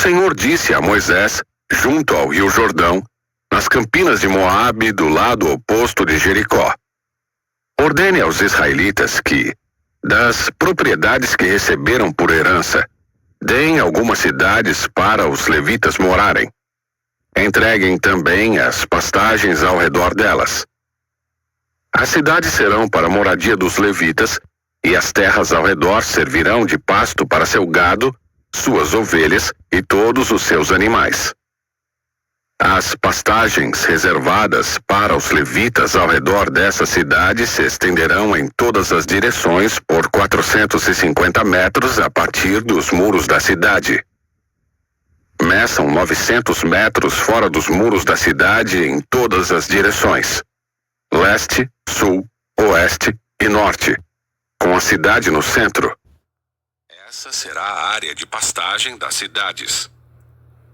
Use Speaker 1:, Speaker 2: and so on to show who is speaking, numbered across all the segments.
Speaker 1: Senhor disse a Moisés, junto ao rio Jordão, nas campinas de Moabe, do lado oposto de Jericó: ordene aos israelitas que, das propriedades que receberam por herança, deem algumas cidades para os levitas morarem. Entreguem também as pastagens ao redor delas. As cidades serão para a moradia dos levitas, e as terras ao redor servirão de pasto para seu gado, suas ovelhas e todos os seus animais. As pastagens reservadas para os levitas ao redor dessa cidade se estenderão em todas as direções por 450 metros a partir dos muros da cidade. Meçam 900 metros fora dos muros da cidade em todas as direções: leste, sul, oeste e norte, com a cidade no centro. Essa será a área de pastagem das cidades.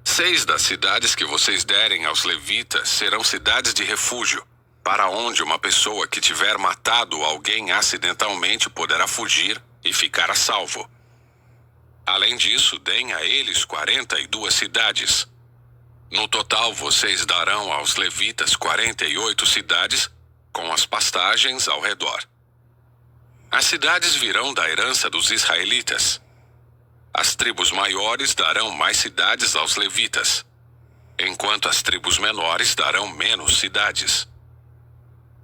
Speaker 1: 6 das cidades que vocês derem aos levitas serão cidades de refúgio, para onde uma pessoa que tiver matado alguém acidentalmente poderá fugir e ficar a salvo. Além disso, deem a eles 42 cidades. No total, vocês darão aos levitas 48 cidades, com as pastagens ao redor. As cidades virão da herança dos israelitas. As tribos maiores darão mais cidades aos levitas, enquanto as tribos menores darão menos cidades.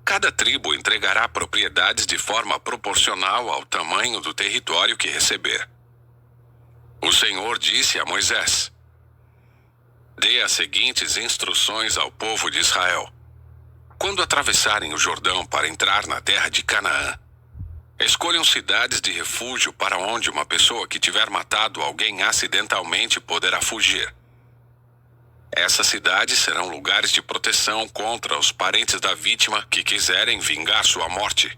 Speaker 1: Cada tribo entregará propriedades de forma proporcional ao tamanho do território que receber. O Senhor disse a Moisés: dê as seguintes instruções ao povo de Israel. Quando atravessarem o Jordão para entrar na terra de Canaã, escolham cidades de refúgio para onde uma pessoa que tiver matado alguém acidentalmente poderá fugir. Essas cidades serão lugares de proteção contra os parentes da vítima que quiserem vingar sua morte.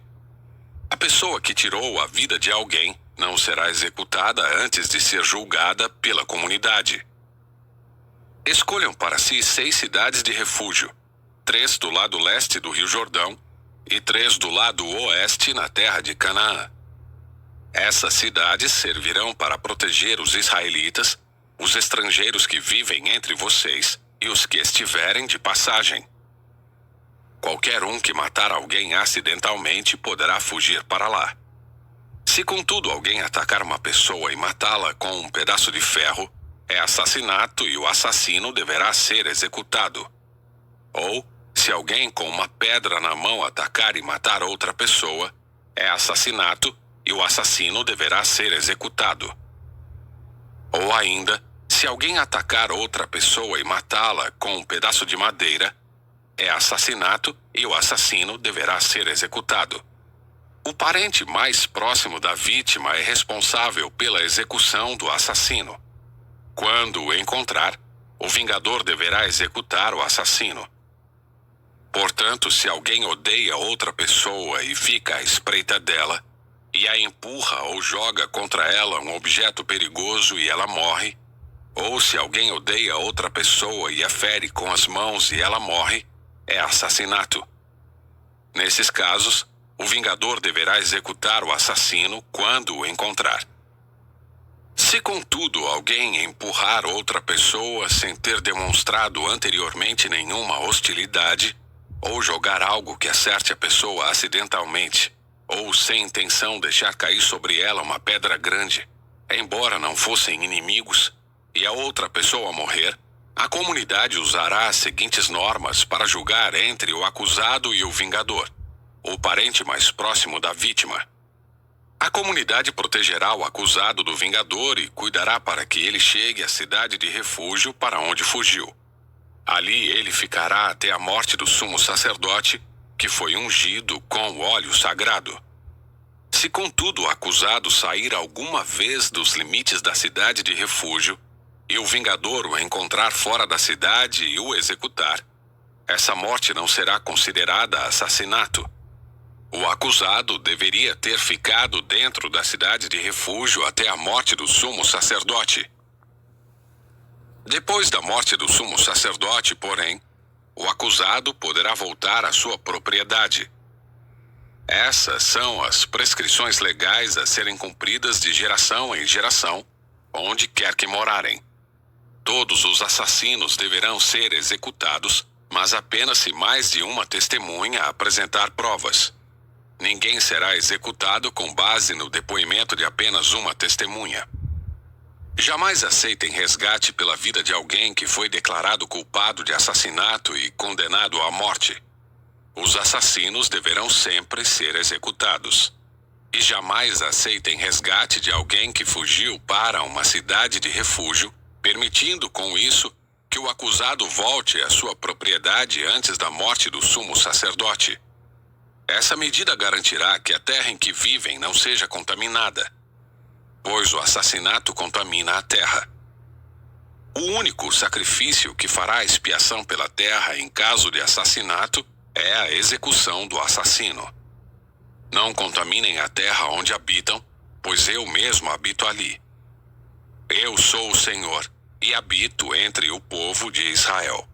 Speaker 1: A pessoa que tirou a vida de alguém não será executada antes de ser julgada pela comunidade. Escolham para si 6 cidades de refúgio, 3 do lado leste do rio Jordão e 3 do lado oeste na terra de Canaã. Essas cidades servirão para proteger os israelitas, os estrangeiros que vivem entre vocês e os que estiverem de passagem. Qualquer um que matar alguém acidentalmente poderá fugir para lá. Se contudo alguém atacar uma pessoa e matá-la com um pedaço de ferro, é assassinato e o assassino deverá ser executado. Ou, se alguém com uma pedra na mão atacar e matar outra pessoa, é assassinato e o assassino deverá ser executado. Ou ainda, se alguém atacar outra pessoa e matá-la com um pedaço de madeira, é assassinato e o assassino deverá ser executado. O parente mais próximo da vítima é responsável pela execução do assassino. Quando o encontrar, o vingador deverá executar o assassino. Portanto, se alguém odeia outra pessoa e fica à espreita dela, e a empurra ou joga contra ela um objeto perigoso e ela morre, ou se alguém odeia outra pessoa e a fere com as mãos e ela morre, é assassinato. Nesses casos, o vingador deverá executar o assassino quando o encontrar. Se, contudo, alguém empurrar outra pessoa sem ter demonstrado anteriormente nenhuma hostilidade, ou jogar algo que acerte a pessoa acidentalmente, ou sem intenção deixar cair sobre ela uma pedra grande, embora não fossem inimigos, e a outra pessoa morrer, a comunidade usará as seguintes normas para julgar entre o acusado e o vingador, o parente mais próximo da vítima. A comunidade protegerá o acusado do vingador e cuidará para que ele chegue à cidade de refúgio para onde fugiu. Ali ele ficará até a morte do sumo sacerdote, que foi ungido com óleo sagrado. Se, contudo, o acusado sair alguma vez dos limites da cidade de refúgio, e o vingador o encontrar fora da cidade e o executar, essa morte não será considerada assassinato. O acusado deveria ter ficado dentro da cidade de refúgio até a morte do sumo sacerdote. Depois da morte do sumo sacerdote, porém, o acusado poderá voltar à sua propriedade. Essas são as prescrições legais a serem cumpridas de geração em geração, onde quer que morarem. Todos os assassinos deverão ser executados, mas apenas se mais de uma testemunha apresentar provas. Ninguém será executado com base no depoimento de apenas uma testemunha. Jamais aceitem resgate pela vida de alguém que foi declarado culpado de assassinato e condenado à morte. Os assassinos deverão sempre ser executados. E jamais aceitem resgate de alguém que fugiu para uma cidade de refúgio, permitindo com isso que o acusado volte à sua propriedade antes da morte do sumo sacerdote. Essa medida garantirá que a terra em que vivem não seja contaminada, pois o assassinato contamina a terra. O único sacrifício que fará expiação pela terra em caso de assassinato é a execução do assassino. Não contaminem a terra onde habitam, pois eu mesmo habito ali. Eu sou o Senhor e habito entre o povo de Israel.